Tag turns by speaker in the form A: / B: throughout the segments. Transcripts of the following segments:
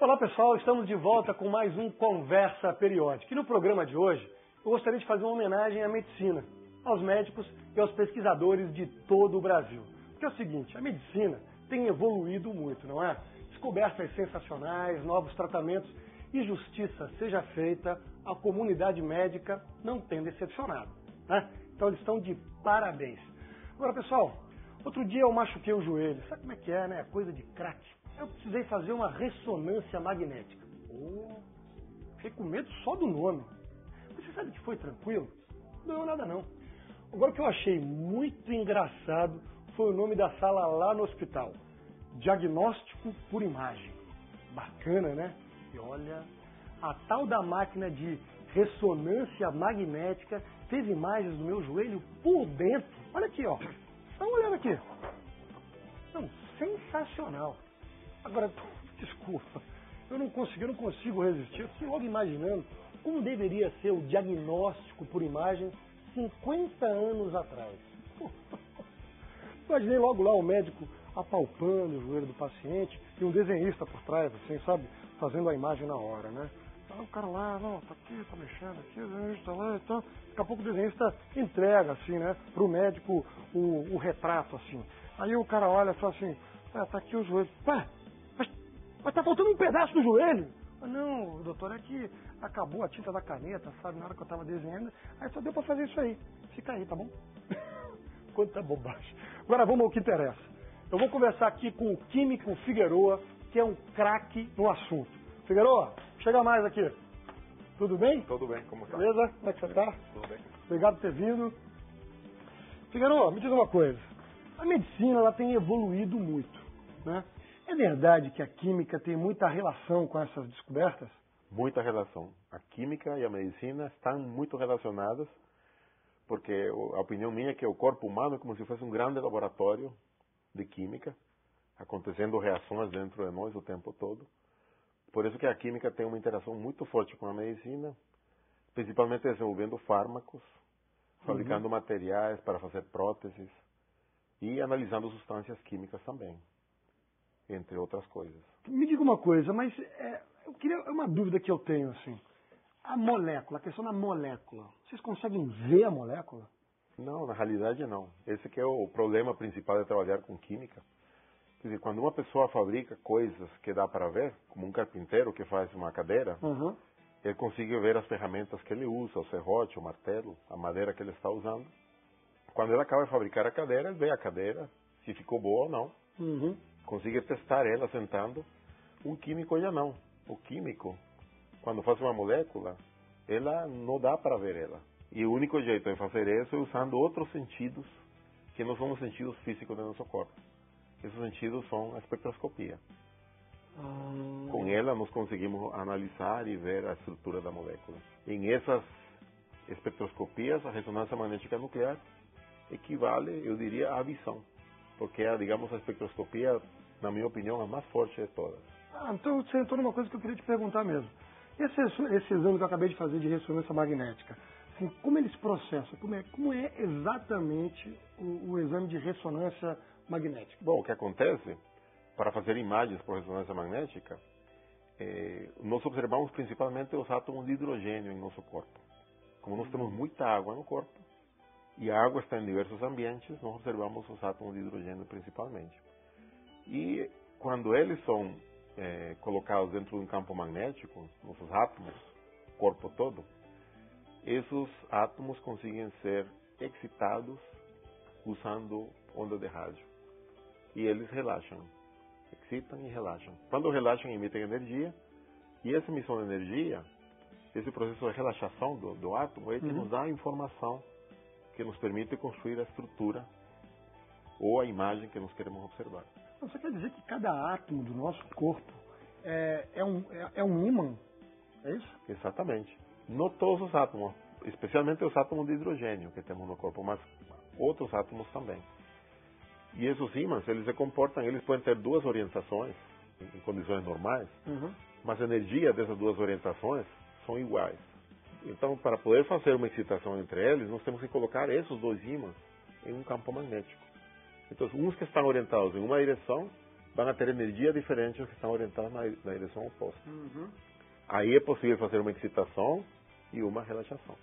A: Olá pessoal, estamos de volta com mais um Conversa Periódica. E no programa de hoje, eu gostaria de fazer uma homenagem à medicina, aos médicos e aos pesquisadores de todo o Brasil. Porque é o seguinte, a medicina tem evoluído muito, não é? Descobertas sensacionais, novos tratamentos e justiça seja feita, a comunidade médica não tem decepcionado, né? Então eles estão de parabéns. Agora pessoal, outro dia eu machuquei o joelho, sabe como é que é, né? Coisa de craque. Eu precisei fazer uma ressonância magnética. Fiquei com medo só do nome. Mas você sabe que foi tranquilo? Não deu nada não. Agora o que eu achei muito engraçado foi o nome da sala lá no hospital. Diagnóstico por imagem. Bacana, né? E olha, a tal da máquina de ressonância magnética fez imagens do meu joelho por dentro. Olha aqui, ó. Dá uma olhada aqui. Não, sensacional. Agora, desculpa, eu não consigo resistir. Eu fiquei logo imaginando como deveria ser o diagnóstico por imagem 50 anos atrás. Imaginei logo lá o médico apalpando o joelho do paciente e um desenhista por trás, assim, sabe, fazendo a imagem na hora, né? Aí o cara lá, não, tá aqui, tá mexendo aqui, o desenhista lá e tal. Daqui a pouco o desenhista entrega, assim, né, pro médico o retrato, assim. Aí o cara olha e fala assim, tá aqui o joelho. Mas tá faltando um pedaço do joelho. Não, doutor, é que acabou a tinta da caneta, sabe, na hora que eu tava desenhando. Aí só deu pra fazer isso aí. Fica aí, tá bom? Quanta bobagem. Agora vamos ao que interessa. Eu vou conversar aqui com o químico Figueroa, que é um craque no assunto. Figueroa, chega mais aqui. Tudo bem?
B: Tudo bem, como está?
A: Beleza? Como é que você tá?
B: Tudo bem.
A: Obrigado por ter vindo. Figueroa, me diz uma coisa. A medicina, ela tem evoluído muito, né? É verdade que a química tem muita relação com essas descobertas?
B: Muita relação. A química e a medicina estão muito relacionadas, porque a opinião minha é que o corpo humano é como se fosse um grande laboratório de química, acontecendo reações dentro de nós o tempo todo. Por isso que a química tem uma interação muito forte com a medicina, principalmente desenvolvendo fármacos, fabricando materiais para fazer próteses e analisando substâncias químicas também, entre outras coisas.
A: Me diga uma coisa, mas é uma dúvida que eu tenho, assim. A molécula, a questão da molécula, vocês conseguem ver a molécula?
B: Não, na realidade não. Esse que é o problema principal de trabalhar com química. Quer dizer, quando uma pessoa fabrica coisas que dá para ver, como um carpinteiro que faz uma cadeira, ele consegue ver as ferramentas que ele usa, o serrote, o martelo, a madeira que ele está usando. Quando ele acaba de fabricar a cadeira, ele vê a cadeira, se ficou boa ou não. Consegue testar ela sentando. Um químico já não. O químico, quando faz uma molécula, ela não dá para ver ela. E o único jeito de fazer isso é usando outros sentidos, que não são os sentidos físicos do nosso corpo. Esses sentidos são a espectroscopia. Com ela nós conseguimos analisar e ver a estrutura da molécula. Em essas espectroscopias, a ressonância magnética nuclear equivale, eu diria, à visão. Porque é, digamos, a espectroscopia, na minha opinião, a mais forte de todas.
A: Então você entrou numa coisa que eu queria te perguntar mesmo. Esse exame que eu acabei de fazer de ressonância magnética, assim, como eles processam? Como é exatamente o exame de ressonância magnética?
B: Bom, o que acontece, para fazer imagens por ressonância magnética, nós observamos principalmente os átomos de hidrogênio em nosso corpo. Como nós temos muita água no corpo, e a água está em diversos ambientes, nós observamos os átomos de hidrogênio principalmente. E quando eles são colocados dentro de um campo magnético, nossos átomos, o corpo todo, esses átomos conseguem ser excitados usando onda de rádio. E eles relaxam, excitam e relaxam. Quando relaxam, emitem energia, e essa emissão de energia, esse processo de relaxação do átomo, é que nos dá a informação que nos permite construir a estrutura ou a imagem que nós queremos observar.
A: Você quer dizer que cada átomo do nosso corpo é um ímã? É isso?
B: Exatamente. Não todos os átomos, especialmente os átomos de hidrogênio que temos no corpo, mas outros átomos também. E esses ímãs, eles se comportam, eles podem ter duas orientações em condições normais, mas a energia dessas duas orientações são iguais. Então, para poder fazer uma excitação entre eles, nós temos que colocar esses dois ímãs em um campo magnético. Então, uns que estão orientados em uma direção vão ter energia diferente que estão orientadas na direção oposta. Aí é possível fazer uma excitação e uma relaxação.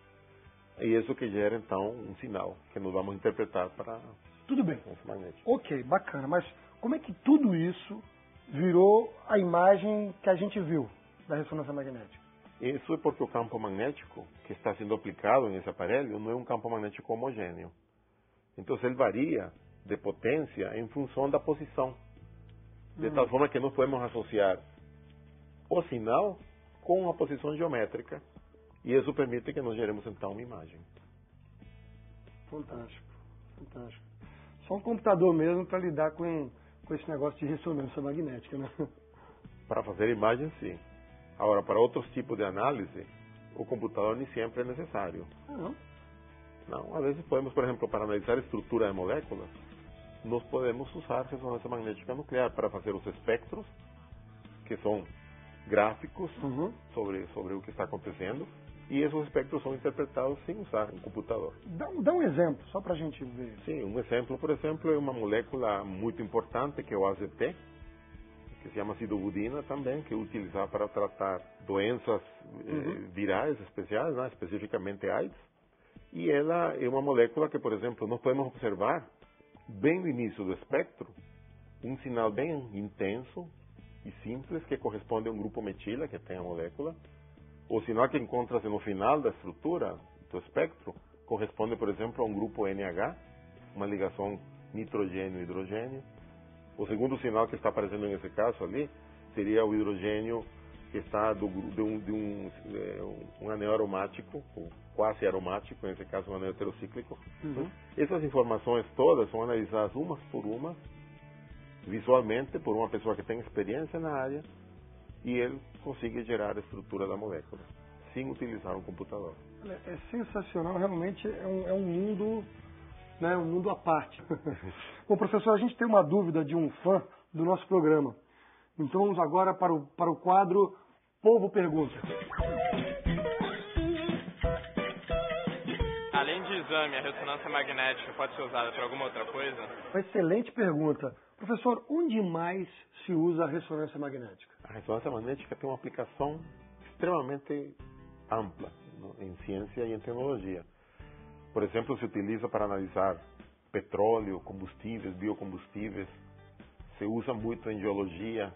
B: E isso que gera, então, um sinal que nós vamos interpretar para
A: Tudo bem.
B: ressonância magnética.
A: Ok, bacana. Mas como é que tudo isso virou a imagem que a gente viu da ressonância magnética?
B: Isso é porque o campo magnético que está sendo aplicado nesse aparelho não é um campo magnético homogêneo. Então, ele varia de potência em função da posição. De tal forma que nós podemos associar o sinal com a posição geométrica. E isso permite que nós geremos, então, uma imagem.
A: Fantástico, fantástico. Só um computador mesmo para lidar com esse negócio de ressonância magnética, né?
B: Para fazer imagem, sim. Agora, para outros tipos de análise, o computador nem sempre é necessário.
A: Não.
B: Não, às vezes podemos, por exemplo, para analisar a estrutura de moléculas, nós podemos usar ressonância magnética nuclear para fazer os espectros, que são gráficos sobre o que está acontecendo, e esses espectros são interpretados sem usar um computador.
A: Dá um exemplo, só para a gente ver.
B: Sim, um exemplo, por exemplo, é uma molécula muito importante, que é o AZT, que se chama sidobudina também, que é utilizada para tratar doenças virais especiais, né, especificamente AIDS. E ela é uma molécula que, por exemplo, nós podemos observar, bem no início do espectro, um sinal bem intenso e simples que corresponde a um grupo metila que tem a molécula. O sinal que encontra-se no final da estrutura do espectro corresponde, por exemplo, a um grupo NH, uma ligação nitrogênio-hidrogênio. O segundo sinal que está aparecendo nesse caso ali seria o hidrogênio que está de um anel aromático, ou quase aromático, nesse caso um anel heterocíclico. Essas informações todas são analisadas umas por umas, visualmente, por uma pessoa que tem experiência na área, e ele consegue gerar a estrutura da molécula, sem utilizar um computador.
A: É sensacional, realmente é um mundo, né, um mundo à parte. Bom, professor, a gente tem uma dúvida de um fã do nosso programa. Então vamos agora para o quadro Povo Pergunta.
C: Além de exame, a ressonância magnética pode ser usada para alguma outra coisa?
A: Uma excelente pergunta. Professor, onde mais se usa a ressonância magnética?
B: A ressonância magnética tem uma aplicação extremamente ampla em ciência e em tecnologia. Por exemplo, se utiliza para analisar petróleo, combustíveis, biocombustíveis. Se usa muito em geologia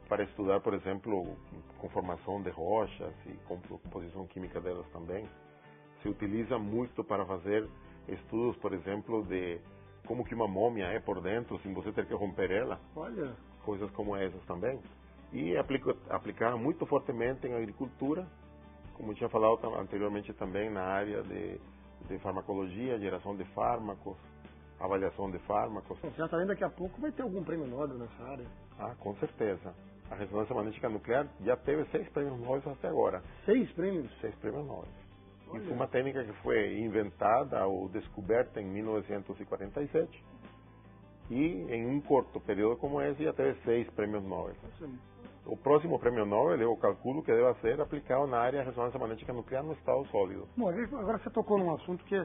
B: para estudar, por exemplo, conformação de rochas e composição química delas também. Se utiliza muito para fazer estudos, por exemplo, de como que uma múmia é por dentro, sem você ter que romper ela.
A: Olha.
B: Coisas como essas também. E aplicar muito fortemente em agricultura, como tinha falado anteriormente também na área de farmacologia, geração de fármacos, avaliação de fármacos.
A: Já está vendo, daqui a pouco vai ter algum prêmio Nobel nessa área?
B: Ah, com certeza. A ressonância magnética nuclear já teve 6 prêmios Nobel até agora.
A: 6 prêmios?
B: 6 prêmios Nobel.
A: Olha.
B: E foi uma técnica que foi inventada ou descoberta em 1947. E em um curto período como esse já teve 6 prêmios Nobel. O próximo prêmio Nobel, eu calculo que deve ser aplicado na área de ressonância magnética nuclear no estado sólido.
A: Bom, agora você tocou num assunto que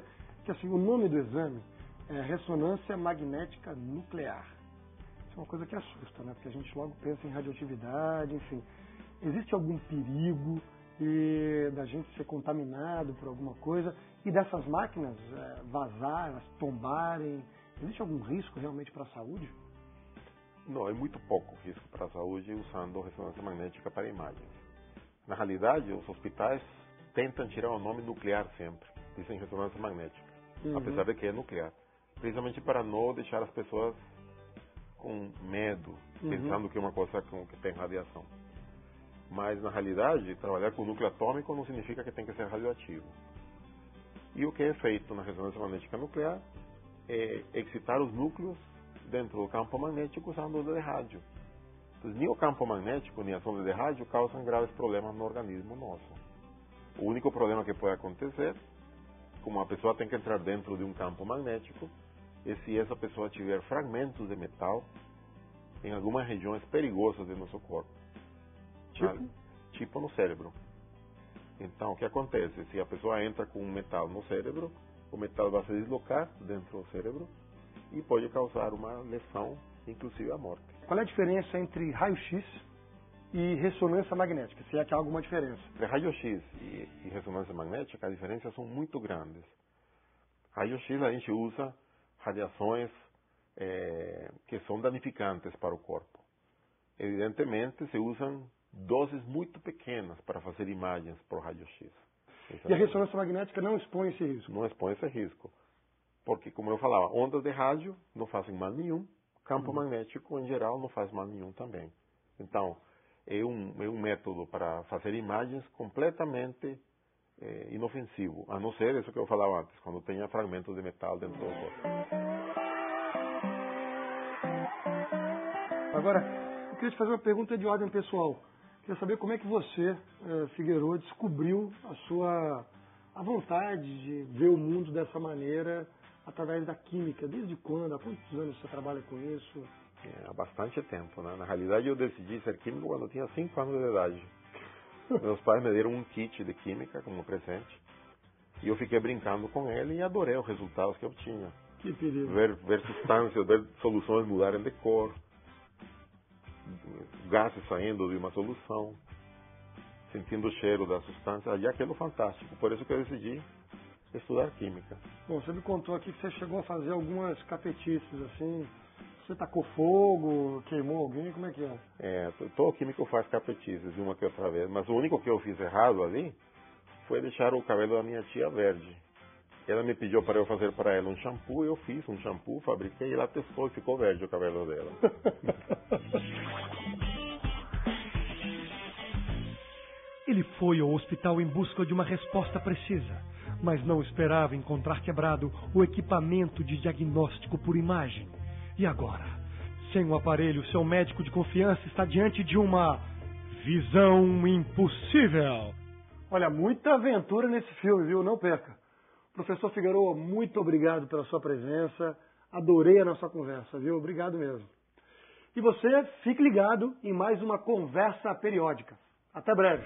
A: assim, o nome do exame é ressonância magnética nuclear. Isso é uma coisa que assusta, né? Porque a gente logo pensa em radioatividade, enfim. Existe algum perigo da gente ser contaminado por alguma coisa e dessas máquinas vazar, elas tombarem? Existe algum risco realmente para a saúde?
B: Não, é muito pouco risco para a saúde usando ressonância magnética para imagens. Na realidade, os hospitais tentam tirar o nome nuclear sempre. Dizem ressonância magnética, apesar de que é nuclear. Precisamente para não deixar as pessoas com medo, pensando que é uma coisa que tem radiação. Mas, na realidade, trabalhar com núcleo atômico não significa que tem que ser radioativo. E o que é feito na ressonância magnética nuclear é excitar os núcleos dentro do campo magnético usando onda de rádio. Então, nem o campo magnético nem a onda de rádio causam graves problemas no organismo nosso. O único problema que pode acontecer, como a pessoa tem que entrar dentro de um campo magnético, é se essa pessoa tiver fragmentos de metal em algumas regiões perigosas do nosso corpo. Tipo no cérebro. Então, o que acontece? Se a pessoa entra com um metal no cérebro, o metal vai se deslocar dentro do cérebro e pode causar uma lesão, inclusive a morte.
A: Qual é a diferença entre raio-x e ressonância magnética, se é que há alguma diferença?
B: Entre raio-x e ressonância magnética, as diferenças são muito grandes. Raio-x a gente usa radiações que são danificantes para o corpo. Evidentemente, se usam doses muito pequenas para fazer imagens por raio-x.
A: E a ressonância magnética não expõe esse risco?
B: Não expõe esse risco. Porque, como eu falava, ondas de rádio não fazem mal nenhum, campo magnético, em geral, não faz mal nenhum também. Então, é um método para fazer imagens completamente inofensivo, a não ser isso que eu falava antes, quando tenha fragmentos de metal dentro do corpo.
A: Agora, eu queria te fazer uma pergunta de ordem pessoal. Queria saber como é que você, Figueiredo, descobriu a vontade de ver o mundo dessa maneira através da química. Desde quando? Há quantos anos você trabalha com isso?
B: Há bastante tempo, né? Na realidade, eu decidi ser químico quando eu tinha 5 anos de idade. Meus pais me deram um kit de química como presente. E eu fiquei brincando com ele e adorei os resultados que eu tinha.
A: Que perigo.
B: Ver substâncias, ver soluções mudarem de cor. Gases saindo de uma solução. Sentindo o cheiro da substância. E aquilo fantástico. Por isso que eu decidi estudar química.
A: Bom, você me contou aqui que você chegou a fazer algumas cafetices, assim. Você tacou fogo, queimou alguém, como é que é?
B: Todo químico faz cafetices de uma que outra vez. Mas o único que eu fiz errado ali foi deixar o cabelo da minha tia verde. Ela me pediu para eu fazer para ela um shampoo, eu fiz um shampoo, fabriquei, ela testou e ficou verde o cabelo dela.
D: Ele foi ao hospital em busca de uma resposta precisa, mas não esperava encontrar quebrado o equipamento de diagnóstico por imagem. E agora? Sem o aparelho, seu médico de confiança está diante de uma visão impossível.
A: Olha, muita aventura nesse filme, viu? Não perca. Professor Figueiredo, muito obrigado pela sua presença. Adorei a nossa conversa, viu? Obrigado mesmo. E você, fique ligado em mais uma conversa periódica. Até breve.